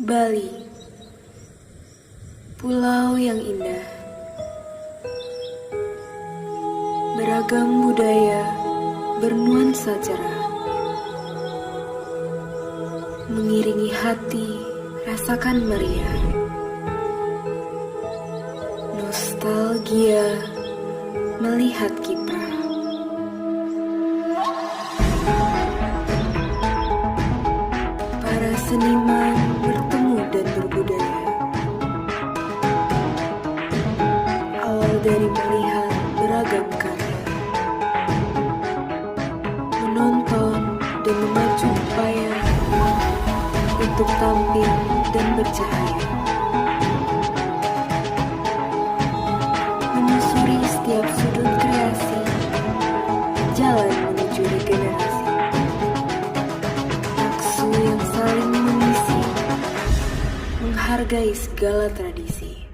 Bali, pulau yang indah, beragam budaya bernuansa cerah, mengiringi hati rasakan meriah, nostalgia melihat kita. Para seniman bertemu dan berbudaya. Awal dari melihat beragam karya, menonton dan memacu upaya untuk tampil dan bercahaya. Menyusuri setiap sudut kreasi, jalan menuju regenerasi. Taksu yang saling mengisi, menghargai segala tradisi.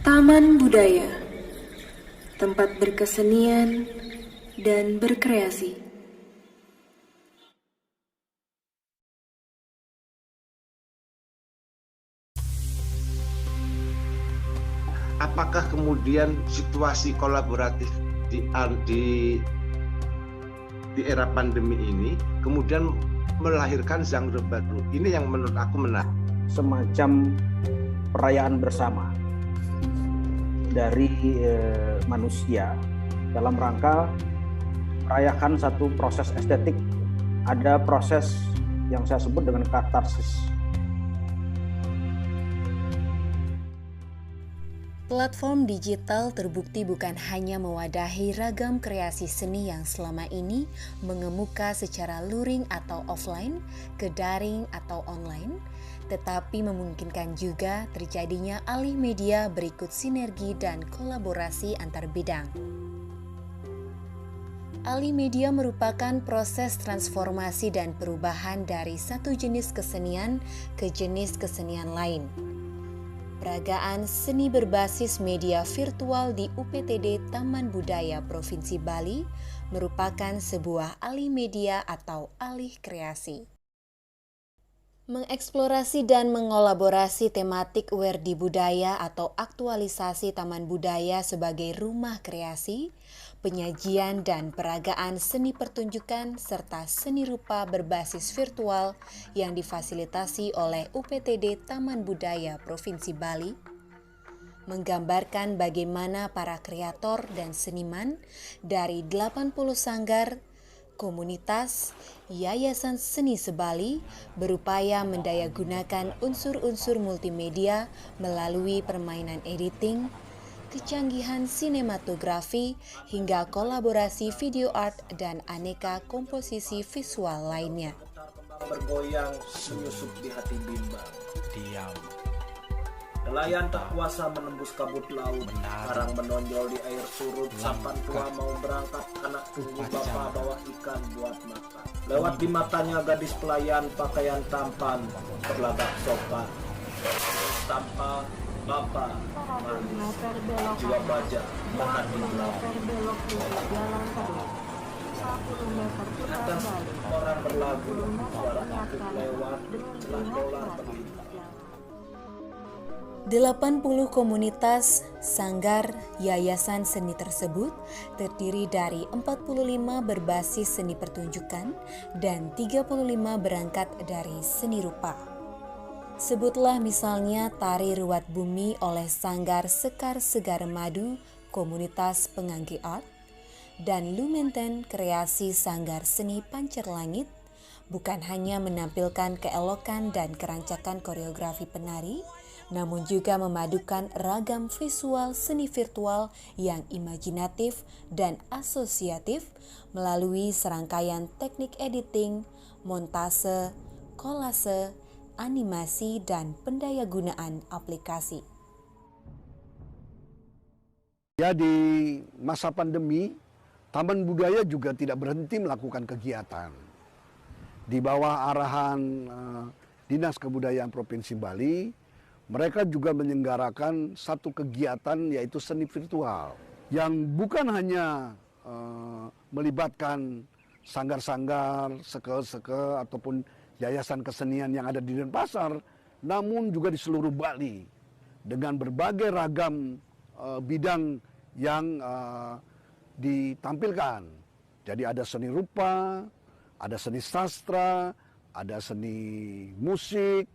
Taman Budaya, tempat berkesenian dan berkreasi. Apakah kemudian situasi kolaboratif di era pandemi ini kemudian melahirkan genre baru? Ini yang menurut aku menarik. Semacam perayaan bersama dari manusia dalam rangka merayakan satu proses estetik. Ada proses yang saya sebut dengan katarsis. Platform digital terbukti bukan hanya mewadahi ragam kreasi seni yang selama ini mengemuka secara luring atau offline, ke daring atau online, tetapi memungkinkan juga terjadinya alih media berikut sinergi dan kolaborasi antar bidang. Alih media merupakan proses transformasi dan perubahan dari satu jenis kesenian ke jenis kesenian lain. Peragaan seni berbasis media virtual di UPTD Taman Budaya Provinsi Bali merupakan sebuah alih media atau alih kreasi. Mengeksplorasi dan mengolaborasi tematik aware di budaya atau aktualisasi Taman Budaya sebagai rumah kreasi, penyajian dan peragaan seni pertunjukan serta seni rupa berbasis virtual yang difasilitasi oleh UPTD Taman Budaya Provinsi Bali, menggambarkan bagaimana para kreator dan seniman dari 80 sanggar, komunitas, Yayasan Seni Sebali berupaya mendayagunakan unsur-unsur multimedia melalui permainan editing, kecanggihan sinematografi, hingga kolaborasi video art dan aneka komposisi visual lainnya. Bergoyang menyusup di hati bimbang. Diam. Nelayan tak kuasa menembus kabut laut. Karang menonjol di air surut. Sampan tua mau berangkat, anak tunggu bapak bawa ikan buat makan. Lewat di matanya gadis pelayan pakaian tampan, berlagak sopan. Tanpa bapak manis, jiwa baja berhati belakang. Di atas orang berlagu, suara aktif lewat, celah dolar berlintas. 80 komunitas sanggar Yayasan Seni tersebut terdiri dari 45 berbasis seni pertunjukan dan 35 berangkat dari seni rupa. Sebutlah misalnya Tari Ruat Bumi oleh Sanggar Sekar Segar Madu Komunitas Pengangge Art dan Lumenten Kreasi Sanggar Seni Pancer Langit bukan hanya menampilkan keelokan dan kerancakan koreografi penari, namun juga memadukan ragam visual seni virtual yang imajinatif dan asosiatif melalui serangkaian teknik editing, montase, kolase, animasi, dan pendayagunaan aplikasi. Ya, di masa pandemi, Taman Budaya juga tidak berhenti melakukan kegiatan. Di bawah arahan Dinas Kebudayaan Provinsi Bali, mereka juga menyelenggarakan satu kegiatan yaitu seni virtual yang bukan hanya melibatkan sanggar-sanggar, seke-seke ataupun yayasan kesenian yang ada di Denpasar, namun juga di seluruh Bali dengan berbagai ragam bidang yang ditampilkan. Jadi ada seni rupa, ada seni sastra, ada seni musik,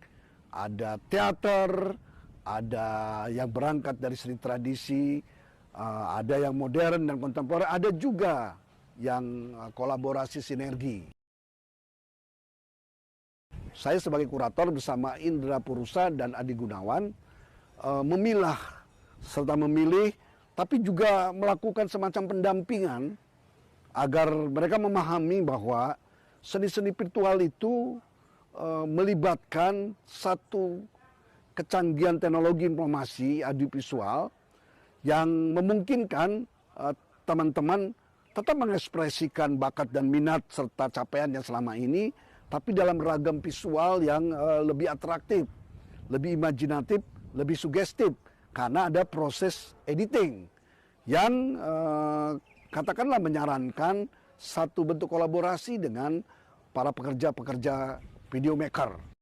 ada teater, ada yang berangkat dari seni tradisi, ada yang modern dan kontemporer, ada juga yang kolaborasi sinergi. Saya sebagai kurator bersama Indra Purusa dan Adi Gunawan memilah serta memilih, tapi juga melakukan semacam pendampingan agar mereka memahami bahwa seni-seni virtual itu melibatkan satu kecanggihan teknologi informasi audiovisual yang memungkinkan teman-teman tetap mengekspresikan bakat dan minat serta capaian yang selama ini, tapi dalam ragam visual yang lebih atraktif, lebih imajinatif, lebih sugestif, karena ada proses editing yang katakanlah menyarankan satu bentuk kolaborasi dengan para pekerja-pekerja video maker.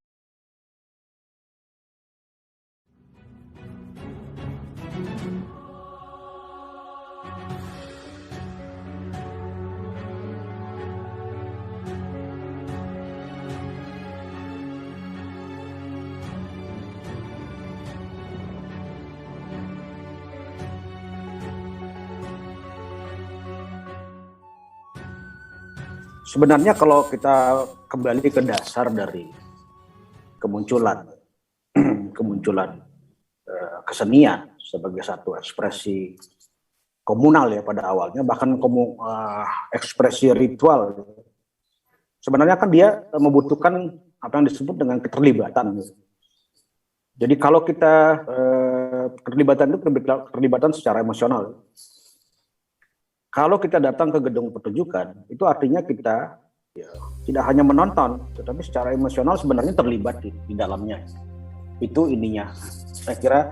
Sebenarnya kalau kita kembali ke dasar dari kemunculan kesenian sebagai satu ekspresi komunal ya pada awalnya, bahkan ekspresi ritual, sebenarnya kan dia membutuhkan apa yang disebut dengan keterlibatan. Jadi kalau kita keterlibatan itu keterlibatan secara emosional. Kalau kita datang ke gedung pertunjukan, itu artinya kita ya, tidak hanya menonton, tetapi secara emosional sebenarnya terlibat di dalamnya. Itu ininya. Saya kira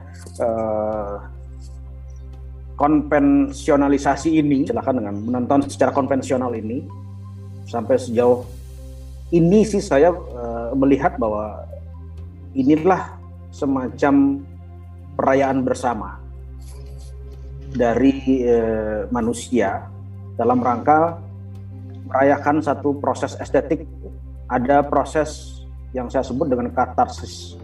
konvensionalisasi ini, silakan dengan menonton secara konvensional ini, sampai sejauh ini sih saya melihat bahwa inilah semacam perayaan bersama dari manusia dalam rangka merayakan satu proses estetik. Ada proses yang saya sebut dengan katarsis.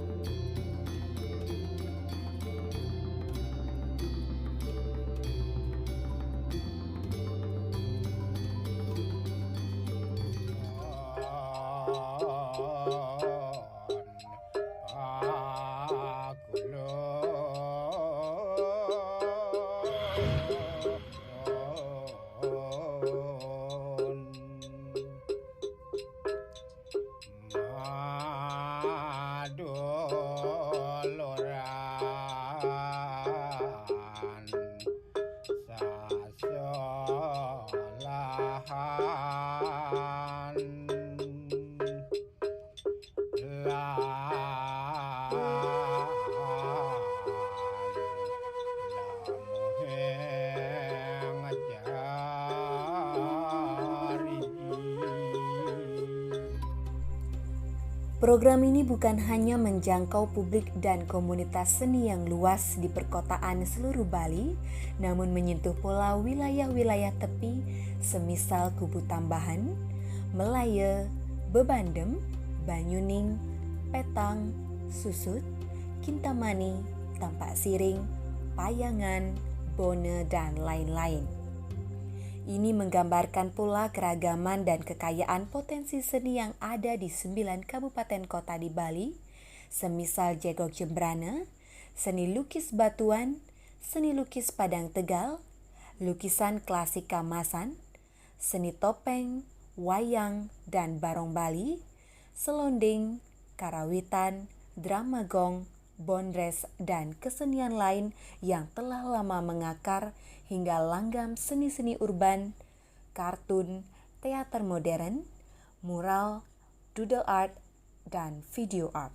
Program ini bukan hanya menjangkau publik dan komunitas seni yang luas di perkotaan seluruh Bali, namun menyentuh pula wilayah-wilayah tepi semisal Kubu Tambahan, Melaya, Bebandem, Banyuning, Petang, Susut, Kintamani, Tampak Siring, Payangan, Bone, dan lain-lain. Ini menggambarkan pula keragaman dan kekayaan potensi seni yang ada di 9 kabupaten kota di Bali, semisal Jegok Jembrana, seni lukis batuan, seni lukis Padang Tegal, lukisan klasik Kamasan, seni topeng, wayang, dan barong Bali, selonding, karawitan, drama gong, bondres, dan kesenian lain yang telah lama mengakar hingga langgam seni-seni urban, kartun, teater modern, mural, doodle art, dan video art.